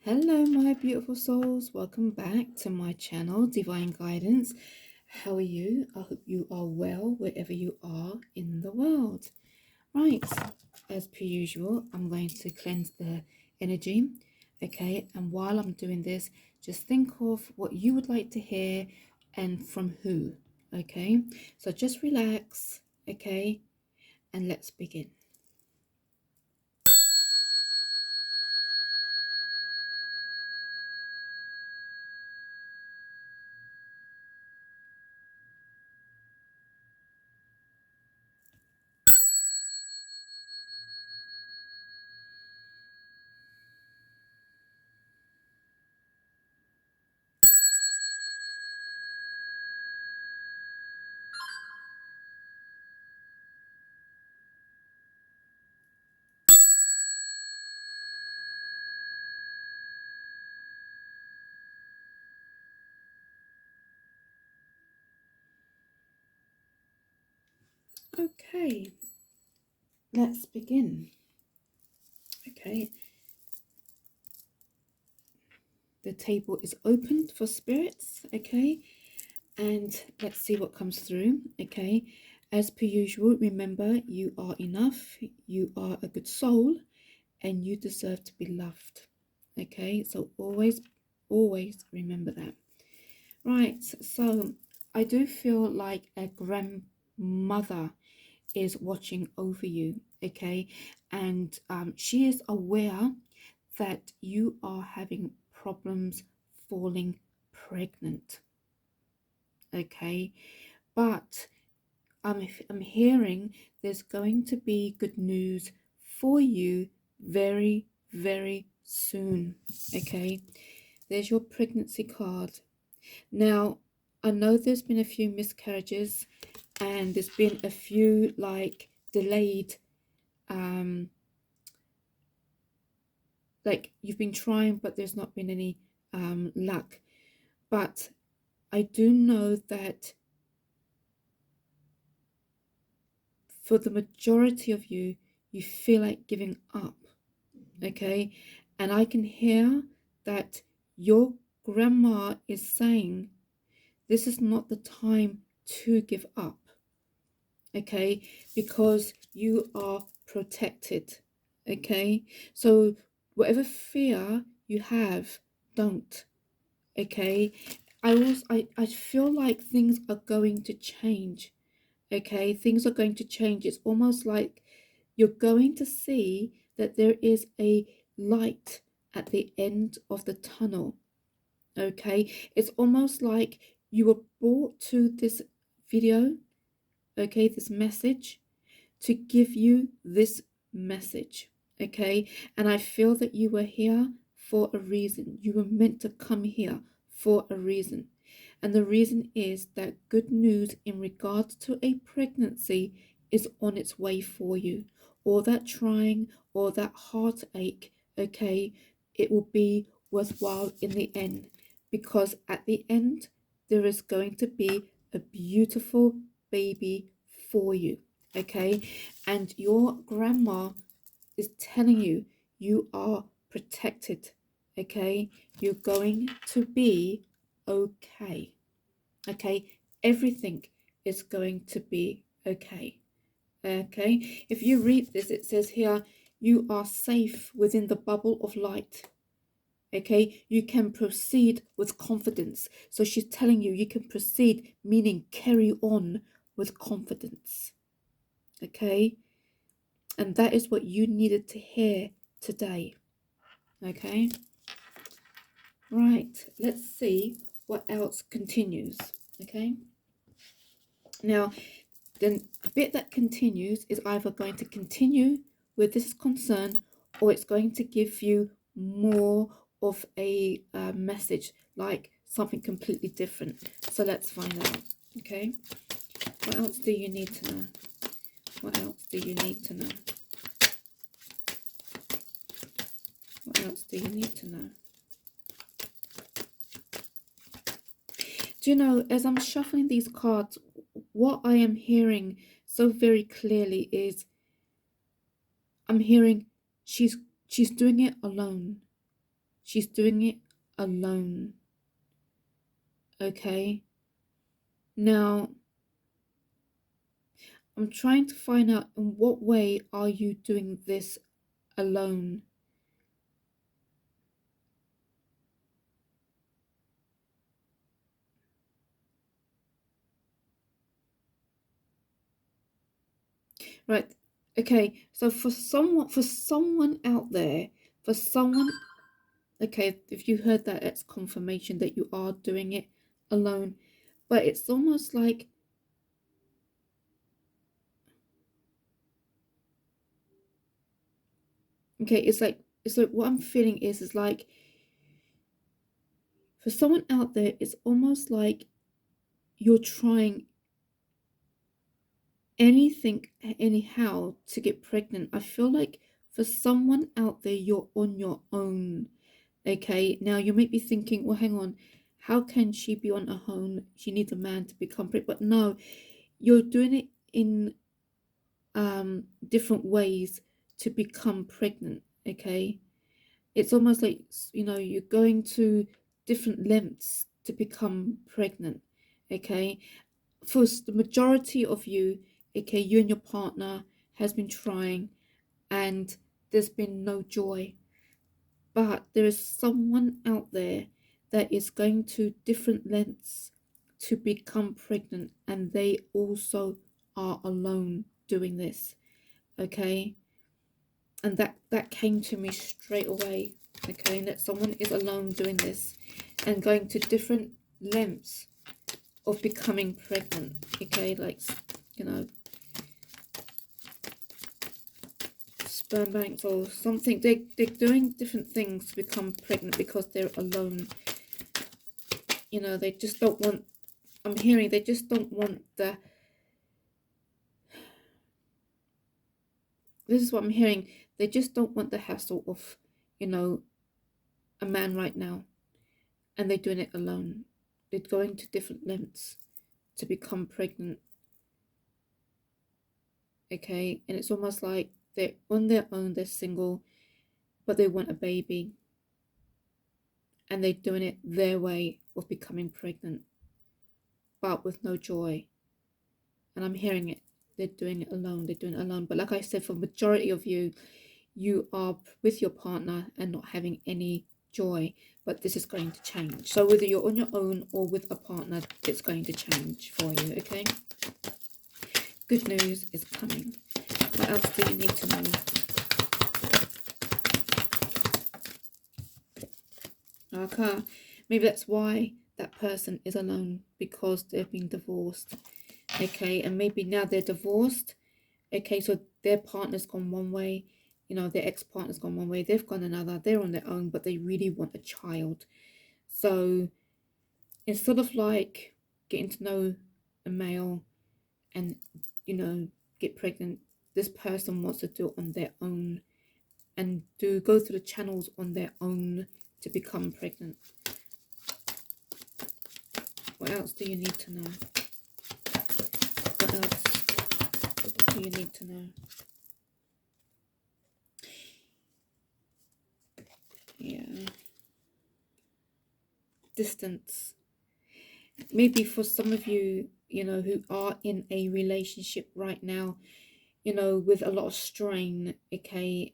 Hello, my beautiful souls. Welcome back to my channel, Divine Guidance. How are you? I hope you are well wherever you are in the world. Right, as per usual, I'm going to cleanse the energy. Okay, and while I'm doing this, just think of what you would like to hear and from who. Okay, so just relax. Okay, and let's begin. Okay, let's begin. Okay. The table is open for spirits, okay? And let's see what comes through, okay? As per usual, remember you are enough, you are a good soul, and you deserve to be loved, okay? So always remember that. Right, so I do feel like a grandmother is watching over you, okay? And she is aware that you are having problems falling pregnant, okay? But I'm hearing there's going to be good news for you very soon, okay? There's your pregnancy card. Now, I know there's been a few miscarriages and there's been a few like delayed like you've been trying but there's not been any luck. But I do know that for the majority of you, you feel like giving up, okay? And I can hear that your grandma is saying this is not the time to give up, okay? Because you are protected, okay? So whatever fear you have, don't, okay? I feel like things are going to change, okay? Things are going to change. It's almost like you're going to see that there is a light at the end of the tunnel, okay? It's almost like you were brought to this video, okay, this message, to give you this message, okay? And I feel that you were here for a reason. You were meant to come here for a reason. And the reason is that good news in regards to a pregnancy is on its way for you. Or that trying or that heartache, okay, it will be worthwhile in the end. Because at the end, there is going to be a beautiful baby for you, okay? And your grandma is telling you you are protected, okay? You're going to be okay, okay? Everything is going to be okay, okay? If you read this, it says here, you are safe within the bubble of light, okay? You can proceed with confidence. So she's telling you you can proceed, meaning carry on with confidence, okay? And that is what you needed to hear today, okay? Right, let's see what else continues, okay? Now, the bit that continues is either going to continue with this concern or it's going to give you more of a message, like something completely different. So let's find out, okay? What else do you need to know? What else do you need to know? What else do you need to know? Do you know, as I'm shuffling these cards, what I am hearing so very clearly is I'm hearing she's doing it alone. She's doing it alone. Okay? Now, I'm trying to find out in what way are you doing this alone? Right. Okay. So for someone out there, for someone, okay, if you heard that, it's confirmation that you are doing it alone. But it's almost like, okay, it's like what I'm feeling is like for someone out there, it's almost like you're trying anything anyhow to get pregnant. I feel like for someone out there, you're on your own. Okay, now you might be thinking, well, hang on, how can she be on her own? She needs a man to become pregnant. But no, you're doing it in different ways to become pregnant. Okay, it's almost like, you're going to different lengths to become pregnant. Okay, for the majority of you, okay, you and your partner has been trying, and there's been no joy. But there is someone out there that is going to different lengths to become pregnant, and they also are alone doing this. Okay, and that came to me straight away. Okay, that someone is alone doing this and going to different lengths of becoming pregnant. Okay, like, you know, sperm banks or something. They're doing different things to become pregnant because they're alone. They just don't want, I'm hearing, they just don't want the, this is what I'm hearing, they just don't want the hassle of, you know, a man right now. And they're doing it alone. They're going to different lengths to become pregnant. Okay, and it's almost like they're on their own, they're single, but they want a baby. And they're doing it their way of becoming pregnant, but with no joy. And I'm hearing it. They're doing it alone. They're doing it alone. But like I said, for the majority of you, you are with your partner and not having any joy. But this is going to change. So whether you're on your own or with a partner, it's going to change for you, okay? Good news is coming. What else do you need to know? Okay. Maybe that's why that person is alone, because they've been divorced. Okay, and maybe now they're divorced. Okay, so their partner's gone one way, their ex-partner's gone one way, they've gone another, they're on their own, but they really want a child. So instead of like getting to know a male and, get pregnant, this person wants to do it on their own and go through the channels on their own to become pregnant. What else do you need to know? What else do you need to know? Yeah. Distance. Maybe for some of you, who are in a relationship right now, with a lot of strain, okay,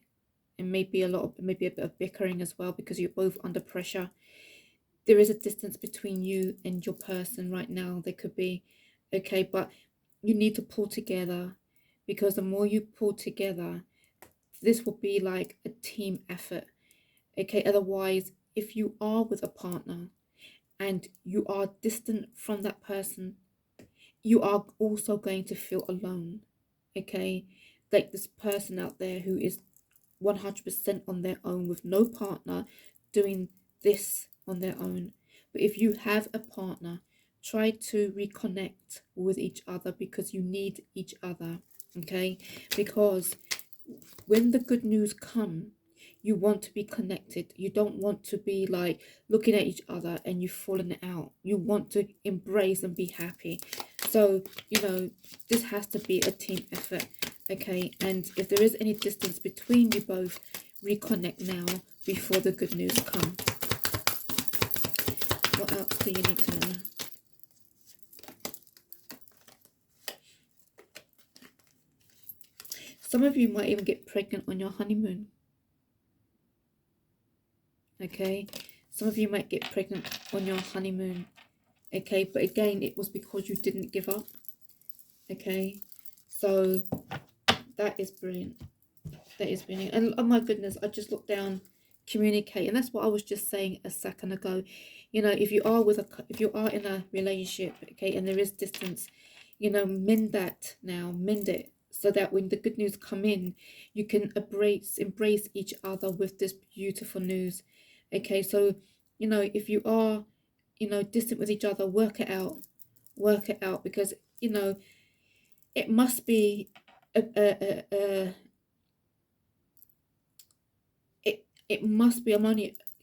and maybe maybe a bit of bickering as well, because you're both under pressure. There is a distance between you and your person right now. There could be, okay, but you need to pull together, because the more you pull together, this will be like a team effort. Okay, otherwise, if you are with a partner and you are distant from that person, you are also going to feel alone. Okay, like this person out there who is 100% on their own with no partner, doing this on their own. But if you have a partner, try to reconnect with each other, because you need each other. Okay, because when the good news come, you want to be connected. You don't want to be like looking at each other and you falling out. You want to embrace and be happy. So, this has to be a team effort. Okay, and if there is any distance between you both, reconnect now, before the good news come. What else do you need to know? Some of you might even get pregnant on your honeymoon. Okay, some of you might get pregnant on your honeymoon. Okay, but again, it was because you didn't give up. Okay, so that is brilliant. That is brilliant. And oh my goodness, I just looked down, communicate, and that's what I was just saying a second ago. You know, if you are in a relationship, okay, and there is distance, you know, mend that now, mend it, so that when the good news come in, you can embrace each other with this beautiful news. Okay, so you know, if you are, you know, distant with each other, work it out, because you know it must be a it must be,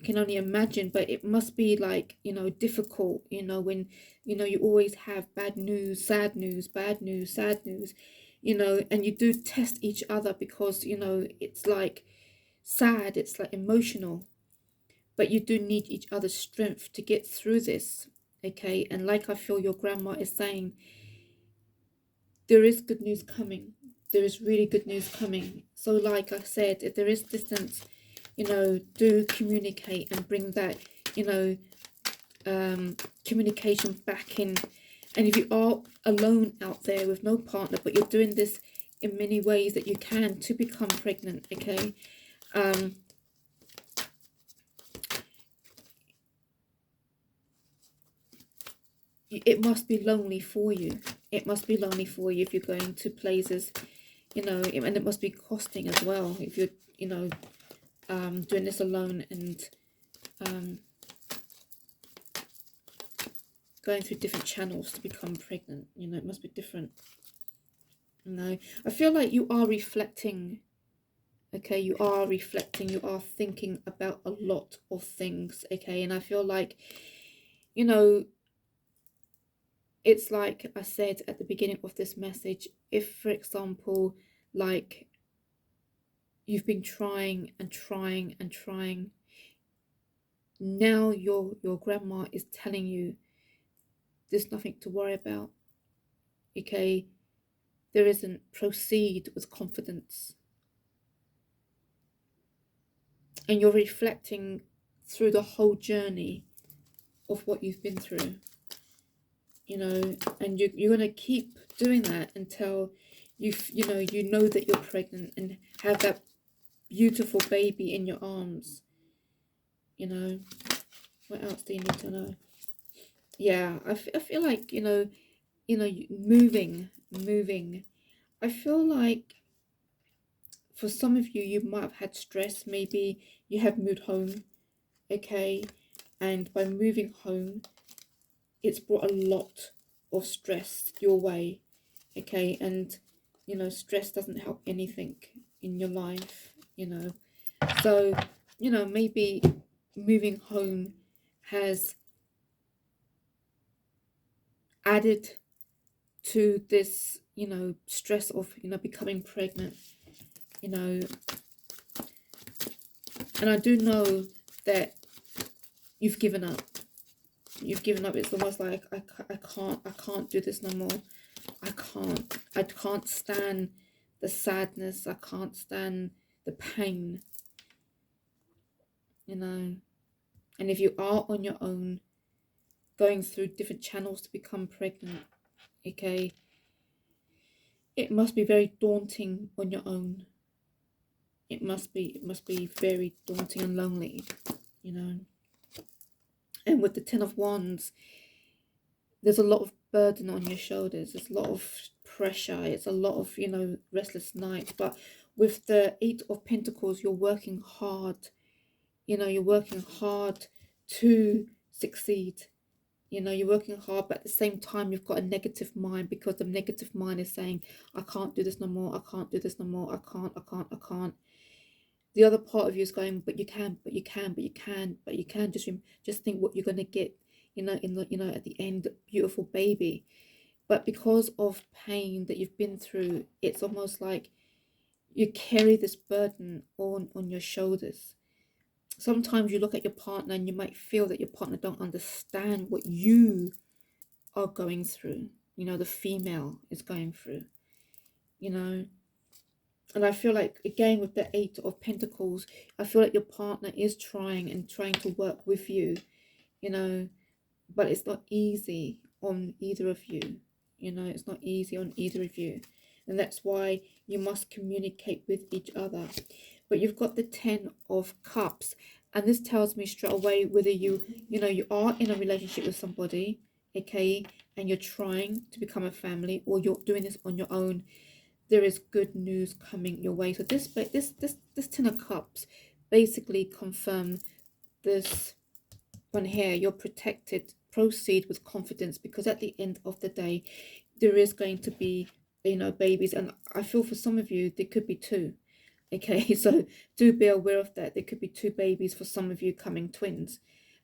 can only imagine, but it must be like, you know, difficult, you know, when, you know, you always have bad news, sad news, bad news, sad news, you know, and you do test each other because, you know, it's like sad, it's like emotional, but you do need each other's strength to get through this. Okay, and like I feel your grandma is saying, there is good news coming. There is really good news coming. So like I said, if there is distance, you know, do communicate and bring that, you know, communication back in. And if you are alone out there with no partner, but you're doing this in many ways that you can to become pregnant, okay, it must be lonely for you. It must be lonely for you if you're going to places, you know, and it must be costing as well if you're, you know, doing this alone and going through different channels to become pregnant. You know, it must be different. No, I feel like you are reflecting. Okay, you are reflecting, you are thinking about a lot of things. Okay, and I feel like, you know, it's like I said at the beginning of this message, if for example, like you've been trying and trying and trying, now your grandma is telling you there's nothing to worry about. Okay, there isn't. Proceed with confidence. And you're reflecting through the whole journey of what you've been through, you know, and you're going to keep doing that until you know that you're pregnant and have that beautiful baby in your arms, you know. What else do you need to know? Yeah, I feel like, you know, moving. I feel like for some of you, you might have had stress. Maybe you have moved home, okay, and by moving home, it's brought a lot of stress your way, okay, and you know, stress doesn't help anything in your life, you know. So, you know, maybe moving home has added to this, you know, stress of, you know, becoming pregnant, you know. And I do know that you've given up. You've given up. It's almost like I can't do this no more. I can't stand the sadness. I can't stand the pain, you know. And if you are on your own, going through different channels to become pregnant, okay, it must be very daunting on your own. It must be very daunting and lonely, you know. And with the Ten of Wands, there's a lot of burden on your shoulders. There's a lot of pressure. It's a lot of, you know, restless nights. But with the Eight of Pentacles, you're working hard. You know, you're working hard to succeed. You know, you're working hard, but at the same time, you've got a negative mind, because the negative mind is saying, I can't do this no more. I can't do this no more. I can't. The other part of you is going, but you can, but you can, but you can, but you can. Just think what you're going to get, you know, in the, you know, at the end, beautiful baby. But because of pain that you've been through, it's almost like you carry this burden on your shoulders. Sometimes you look at your partner and you might feel that your partner don't understand what you are going through, the female is going through, you know. And I feel like, again, with the Eight of Pentacles, I feel like your partner is trying to work with you, you know, but it's not easy on either of you. It's not easy on either of you. And that's why you must communicate with each other. But you've got the Ten of Cups. And this tells me straight away whether you are in a relationship with somebody, okay, and you're trying to become a family, or you're doing this on your own. There is good news coming your way. So this Ten of Cups basically confirm this one here. You're protected. Proceed with confidence, because at the end of the day, there is going to be, babies. And I feel for some of you, there could be two. Okay, so do be aware of that. There could be two babies for some of you, coming twins.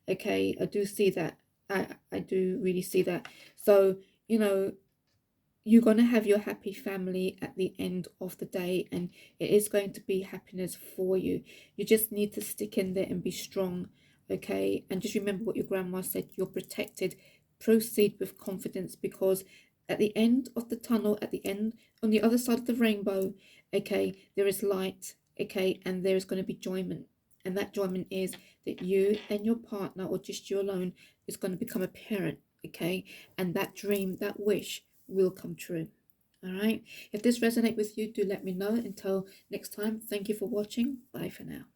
Okay, I do see that. I do really see that. So, you're going to have your happy family at the end of the day, and it is going to be happiness for you. You just need to stick in there and be strong, okay? And just remember what your grandma said: you're protected. Proceed with confidence, because at the end of the tunnel, at the end, on the other side of the rainbow, okay, there is light, okay, and there is going to be enjoyment. And that enjoyment is that you and your partner, or just you alone, is going to become a parent, okay? And that dream, that wish, will come true. All right. If this resonates with you, do let me know. Until next time, thank you for watching. Bye for now.